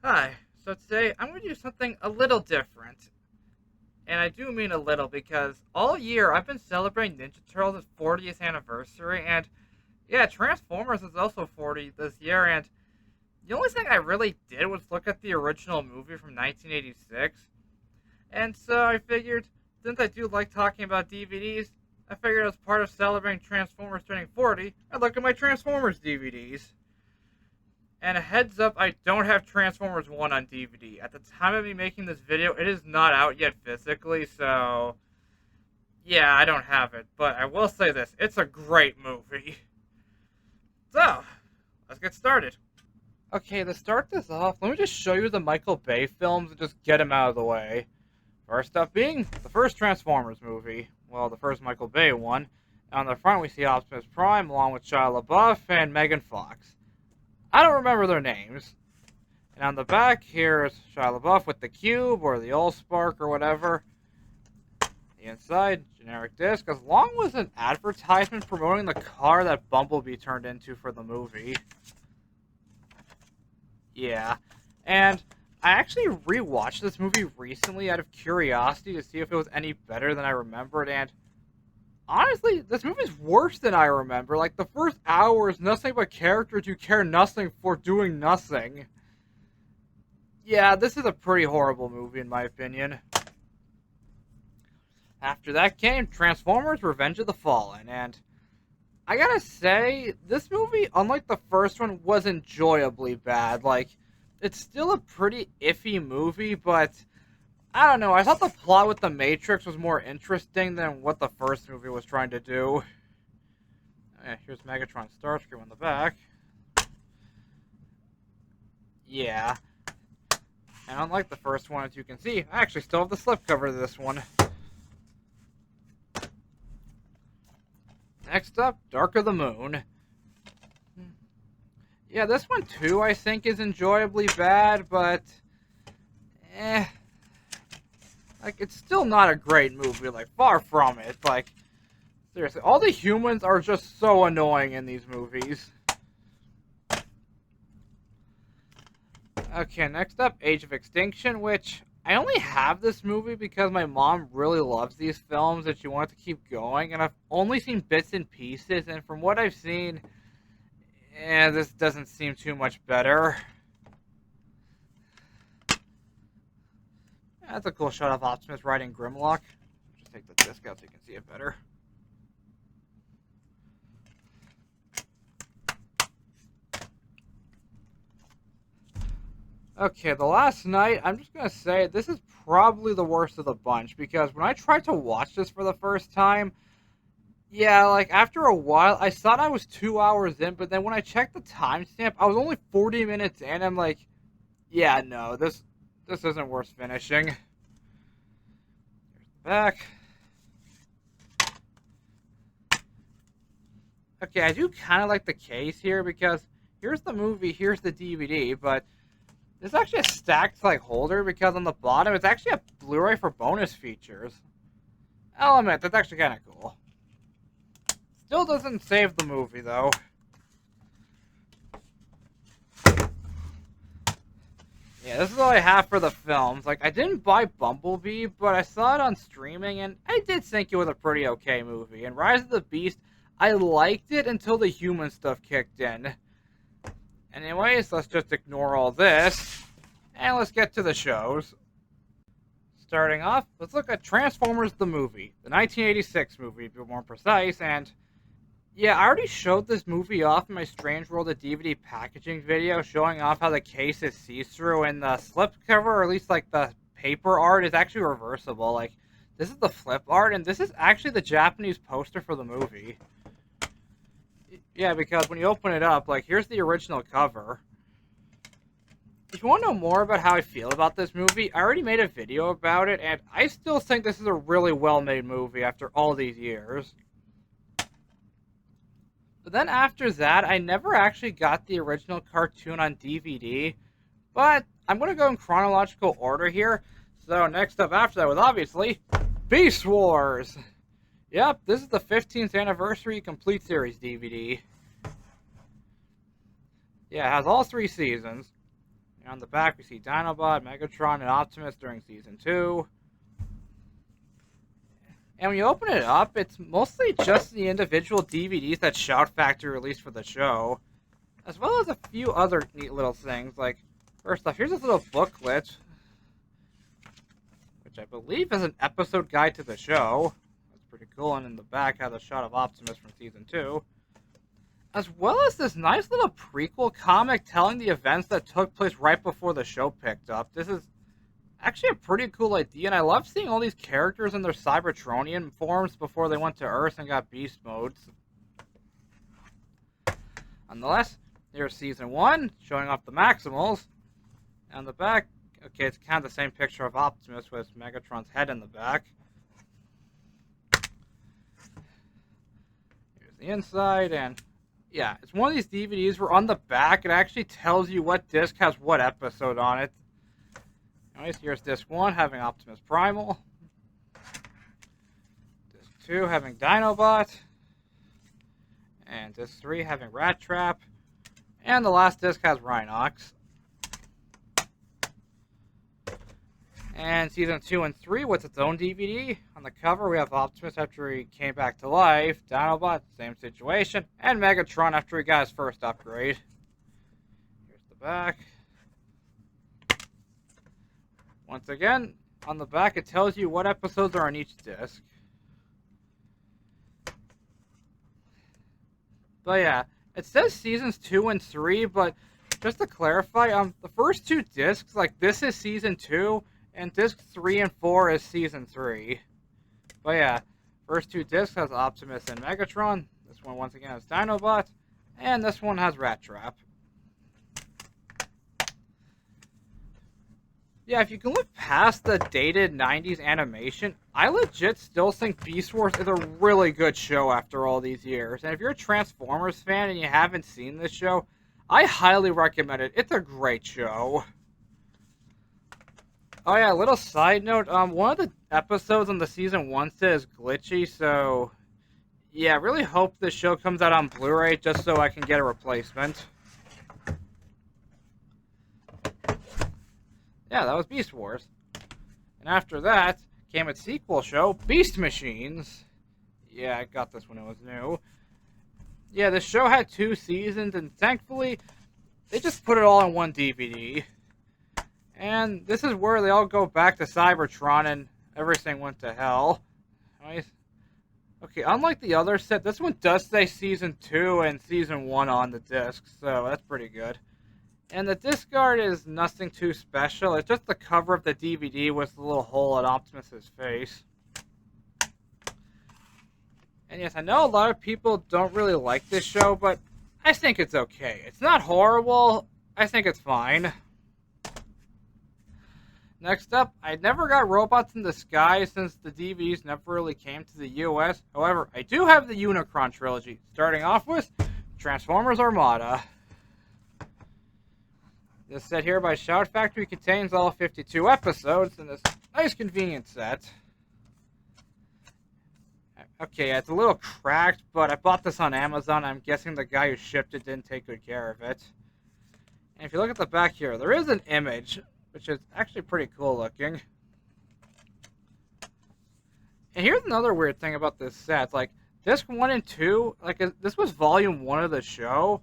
Hi. So today I'm going to do something a little different. And I do mean a little because all year I've been celebrating Ninja Turtles' 40th anniversary. And yeah, Transformers is also 40 this year. And the only thing I really did was look at the original movie from 1986. And so I figured, since I do like talking about DVDs, I figured as part of celebrating Transformers turning 40, I'd look at my Transformers DVDs. And a heads up, I don't have Transformers 1 on DVD. At the time of me making this video, it is not out yet physically, so yeah, I don't have it. But I will say this, it's a great movie. So, let's get started. Okay, to start this off, let me just show you the Michael Bay films and just get them out of the way. First up being the first Transformers movie. Well, the first Michael Bay one. On the front, we see Optimus Prime along with Shia LaBeouf and Megan Fox. I don't remember their names. And on the back, here's Shia LaBeouf with the cube or the Allspark or whatever. The inside, generic disc, as long as an advertisement promoting the car that Bumblebee turned into for the movie. Yeah. And I actually rewatched this movie recently out of curiosity to see if it was any better than I remembered, and honestly, this movie's worse than I remember. Like, the first hour is nothing but characters you care nothing for doing nothing. Yeah, this is a pretty horrible movie in my opinion. After that came Transformers Revenge of the Fallen, and I gotta say, this movie, unlike the first one, was enjoyably bad. Like, it's still a pretty iffy movie, but I don't know, I thought the plot with the Matrix was more interesting than what the first movie was trying to do. Here's Megatron Starscream on the back. Yeah. And unlike the first one, as you can see, I actually still have the slipcover to this one. Next up, Dark of the Moon. Yeah, this one too, I think, is enjoyably bad, but like, it's still not a great movie, like, far from it. Like, seriously, all the humans are just so annoying in these movies. Okay, next up, Age of Extinction, which I only have this movie because my mom really loves these films and she wants to keep going, and I've only seen bits and pieces, and from what I've seen, this doesn't seem too much better. That's a cool shot of Optimus riding Grimlock. Just take the disc out so you can see it better. Okay, The Last Night, I'm just going to say, this is probably the worst of the bunch, because when I tried to watch this for the first time, yeah, like, after a while, I thought I was 2 hours in, but then when I checked the timestamp, I was only 40 minutes in, I'm like, yeah, no, this isn't worth finishing. Here's the back. Okay, I do kind of like the case here, because here's the movie, here's the DVD, but there's actually a stacked like holder because on the bottom it's actually a Blu-ray for bonus features. Element, that's actually kind of cool. Still doesn't save the movie though. Yeah, this is all I have for the films. Like, I didn't buy Bumblebee, but I saw it on streaming and I did think it was a pretty okay movie. And Rise of the Beast, I liked it until the human stuff kicked in. Anyways, let's just ignore all this, and let's get to the shows. Starting off, let's look at Transformers the movie, the 1986 movie, to be more precise, and yeah, I already showed this movie off in my Strange World of DVD packaging video, showing off how the case is see-through, and the slipcover, or at least like the paper art, is actually reversible. Like, this is the flip art, and this is actually the Japanese poster for the movie. Yeah, because when you open it up, like, here's the original cover. If you want to know more about how I feel about this movie, I already made a video about it, and I still think this is a really well-made movie after all these years. But then after that, I never actually got the original cartoon on DVD, but I'm going to go in chronological order here. So next up after that was obviously Beast Wars. Yep, this is the 15th anniversary complete series DVD. Yeah, it has all 3 seasons. And on the back, we see Dinobot, Megatron, and Optimus during Season 2. And when you open it up, it's mostly just the individual DVDs that Shout Factory released for the show, as well as a few other neat little things. Like, first off, here's this little booklet, which I believe is an episode guide to the show. That's pretty cool, and in the back has a shot of Optimus from Season 2. As well as this nice little prequel comic telling the events that took place right before the show picked up. This is actually a pretty cool idea, and I love seeing all these characters in their Cybertronian forms before they went to Earth and got beast modes. Nonetheless, here's Season 1, showing off the Maximals. And on the back, okay, it's kind of the same picture of Optimus with Megatron's head in the back. Here's the inside, and yeah, it's one of these DVDs where on the back it actually tells you what disc has what episode on it. Anyways, here's disc 1 having Optimus Primal. Disc 2 having Dinobot. And disc 3 having Rat Trap. And the last disc has Rhinox. And Season 2 and 3 with its own DVD. On the cover, we have Optimus after he came back to life, Dinobot, same situation, and Megatron after he got his first upgrade. Here's the back. Once again, on the back, it tells you what episodes are on each disc. But yeah, it says Seasons 2 and 3, but just to clarify, the first 2 discs, like this is Season 2, and disc 3 and 4 is Season 3. But yeah, first 2 discs has Optimus and Megatron. This one once again has Dinobot, and this one has Rat Trap. Yeah, if you can look past the dated 90s animation, I legit still think Beast Wars is a really good show after all these years. And if you're a Transformers fan and you haven't seen this show, I highly recommend it. It's a great show. Oh yeah, little side note, one of the episodes on the Season 1 set is glitchy, so yeah, I really hope this show comes out on Blu-ray just so I can get a replacement. Yeah, that was Beast Wars. And after that came its sequel show, Beast Machines. Yeah, I got this when it was new. Yeah, the show had 2 seasons, and thankfully, they just put it all on one DVD. And this is where they all go back to Cybertron and everything went to hell. Nice. Okay, unlike the other set, this one does say Season 2 and Season 1 on the disc, so that's pretty good. And the disc art is nothing too special. It's just the cover of the DVD with the little hole at Optimus's face. And yes, I know a lot of people don't really like this show, but I think it's okay. It's not horrible. I think it's fine. Next up, I never got Robots in the Sky since the DVDs never really came to the US. However, I do have the Unicron trilogy, starting off with Transformers Armada. This set here by Shout Factory contains all 52 episodes in this nice convenient set. Okay, it's a little cracked, but I bought this on Amazon. I'm guessing the guy who shipped it didn't take good care of it. And if you look at the back here, there is an image, which is actually pretty cool looking. And here's another weird thing about this set. Like, disc 1 and 2, like, this was volume 1 of the show.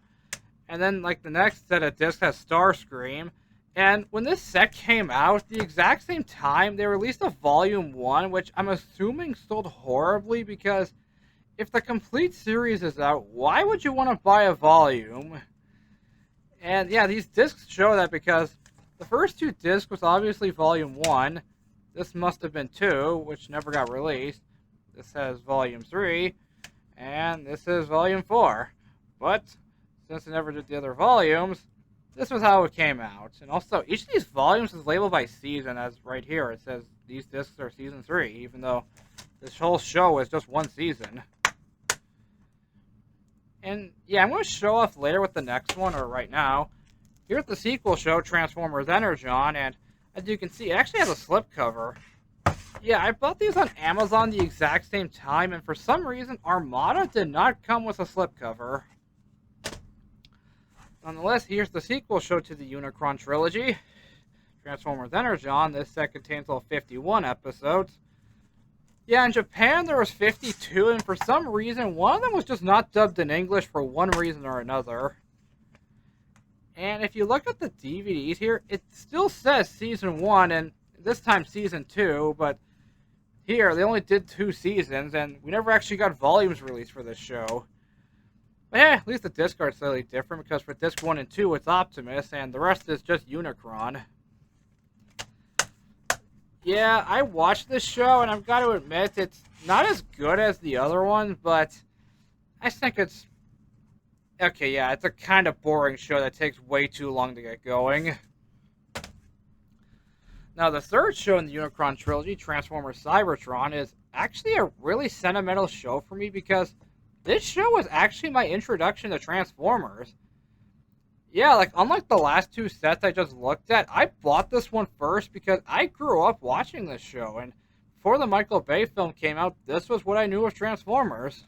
And then, like, the next set of discs has Starscream. And when this set came out, the exact same time, they released a volume 1, which I'm assuming sold horribly, because if the complete series is out, why would you want to buy a volume? And yeah, these discs show that, because the first 2 discs was obviously volume 1. This must have been 2, which never got released. This has volume 3, and this is volume 4. But since they never did the other volumes, this was how it came out. And also, each of these volumes is labeled by season, as right here it says these discs are season 3, even though this whole show is just 1 season. And yeah, I'm going to show off later with the next one, or right now. Here's the sequel show, Transformers Energon, and as you can see, it actually has a slipcover. Yeah, I bought these on Amazon the exact same time, and for some reason, Armada did not come with a slipcover. Nonetheless, here's the sequel show to the Unicron trilogy, Transformers Energon. This set contains all 51 episodes. Yeah, in Japan there was 52, and for some reason, one of them was just not dubbed in English for one reason or another. And if you look at the DVDs here, it still says Season 1, and this time Season 2, but here, they only did 2 seasons, and we never actually got volumes released for this show. But yeah, at least the disc art's slightly different, because for disc 1 and 2, it's Optimus, and the rest is just Unicron. Yeah, I watched this show, and I've got to admit, it's not as good as the other ones, but I think it's... Okay, yeah, it's a kind of boring show that takes way too long to get going. Now, the third show in the Unicron trilogy, Transformers Cybertron, is actually a really sentimental show for me because this show was actually my introduction to Transformers. Yeah, like, unlike the last 2 sets I just looked at, I bought this one first because I grew up watching this show, and before the Michael Bay film came out, this was what I knew of Transformers.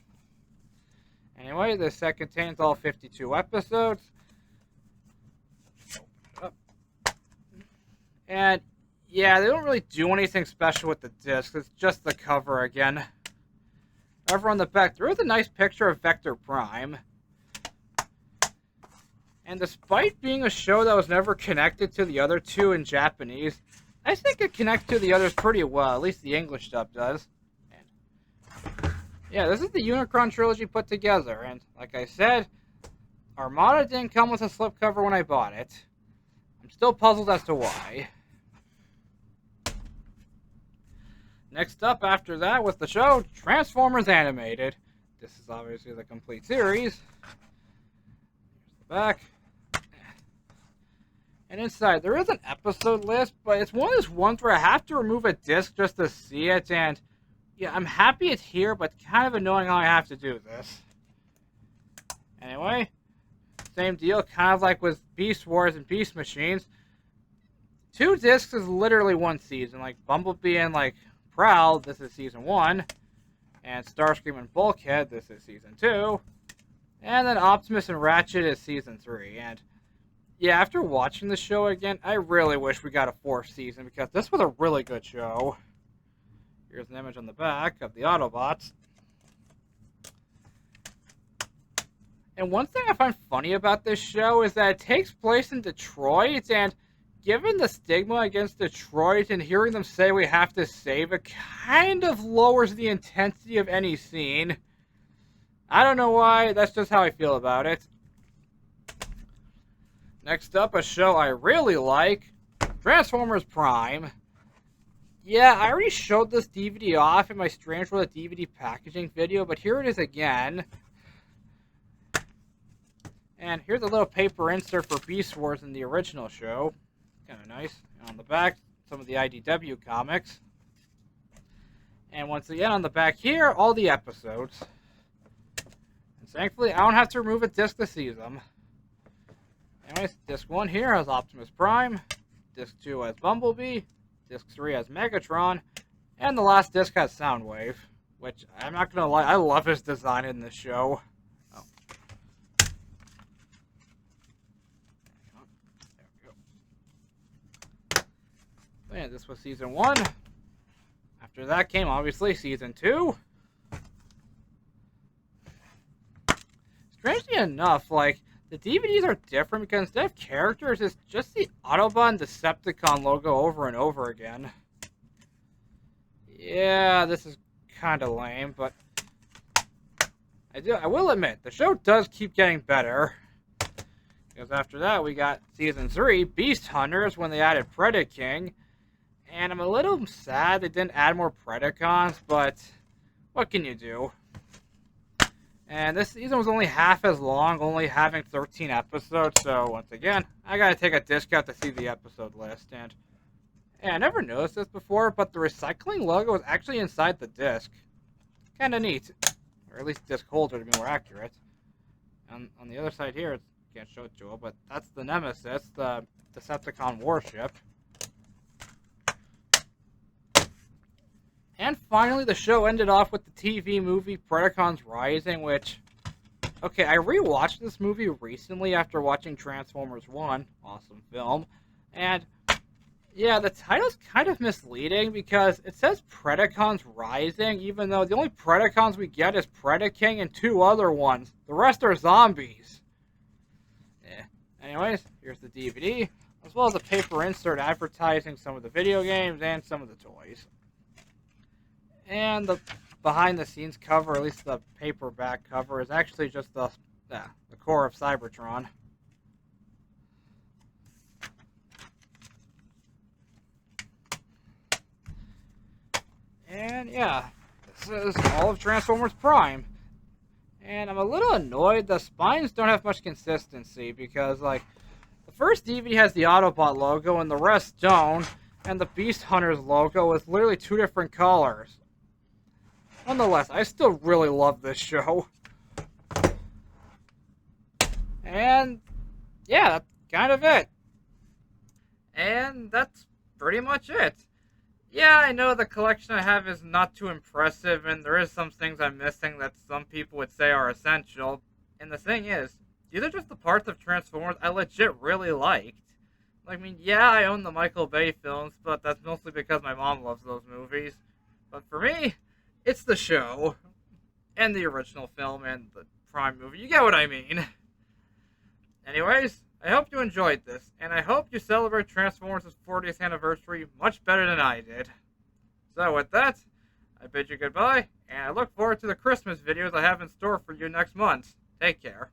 Anyway, this set contains all 52 episodes. And yeah, they don't really do anything special with the disc. It's just the cover again. However, on the back, there is a nice picture of Vector Prime. And despite being a show that was never connected to the other 2 in Japanese, I think it connects to the others pretty well. At least the English dub does. And yeah, this is the Unicron trilogy put together. And like I said, Armada didn't come with a slipcover when I bought it. I'm still puzzled as to why. Next up after that was the show Transformers Animated. This is obviously the complete series. Here's the back. And inside there is an episode list, but it's one of those ones where I have to remove a disc just to see it, and yeah, I'm happy it's here, but kind of annoying how I have to do this. Anyway, same deal, kind of like with Beast Wars and Beast Machines. 2 discs is literally 1 season, like Bumblebee and like Prowl, this is Season 1, and Starscream and Bulkhead, this is Season 2, and then Optimus and Ratchet is Season 3, and yeah, after watching the show again, I really wish we got a 4th season, because this was a really good show. Here's an image on the back of the Autobots. And one thing I find funny about this show is that it takes place in Detroit, and given the stigma against Detroit and hearing them say we have to save it kind of lowers the intensity of any scene. I don't know why, that's just how I feel about it. Next up, a show I really like, Transformers Prime. Yeah, I already showed this DVD off in my Strange World of DVD packaging video, but here it is again. And here's a little paper insert for Beast Wars in the original show. Kind of nice. And on the back, some of the IDW comics. And once again, on the back here, all the episodes. And thankfully, I don't have to remove a disc to see them. Anyways, disc 1 here has Optimus Prime. Disc 2 has Bumblebee. Disc 3 has Megatron. And the last disc has Soundwave. Which, I'm not going to lie, I love his design in this show. Oh. Yeah, this was Season 1. After that came, obviously, Season 2. Strangely enough, like, the DVDs are different because instead of characters, it's just the Autobot and Decepticon logo over and over again. Yeah, this is kind of lame, but I will admit, the show does keep getting better. Because after that, we got Season 3, Beast Hunters, when they added Predaking. And I'm a little sad they didn't add more Predacons, but what can you do? And this season was only half as long, only having 13 episodes, so once again, I gotta take a discount to see the episode list. And yeah, I never noticed this before, but the recycling logo is actually inside the disc. Kinda neat. Or at least disc holder to be more accurate. And on the other side here, can't show it to you, but that's the Nemesis, the Decepticon warship. And finally, the show ended off with the TV movie Predacons Rising, which, Okay, I rewatched this movie recently after watching Transformers 1, awesome film, and yeah, the title's kind of misleading because it says Predacons Rising, even though the only Predacons we get is Predaking and two other ones. The rest are zombies. Yeah. Anyways, here's the DVD, as well as a paper insert advertising some of the video games and some of the toys. And the behind the scenes cover, at least the paperback cover, is actually just the core of Cybertron. And yeah, this is all of Transformers Prime. And I'm a little annoyed the spines don't have much consistency because, like, the first DVD has the Autobot logo and the rest don't, and the Beast Hunters logo is literally two different colors. Nonetheless, I still really love this show. And yeah, that's kind of it. And that's pretty much it. Yeah, I know the collection I have is not too impressive, and there is some things I'm missing that some people would say are essential. And the thing is, these are just the parts of Transformers I legit really liked. I mean, yeah, I own the Michael Bay films, but that's mostly because my mom loves those movies. But for me, it's the show, and the original film, and the Prime movie. You get what I mean. Anyways, I hope you enjoyed this, and I hope you celebrate Transformers' 40th anniversary much better than I did. So with that, I bid you goodbye, and I look forward to the Christmas videos I have in store for you next month. Take care.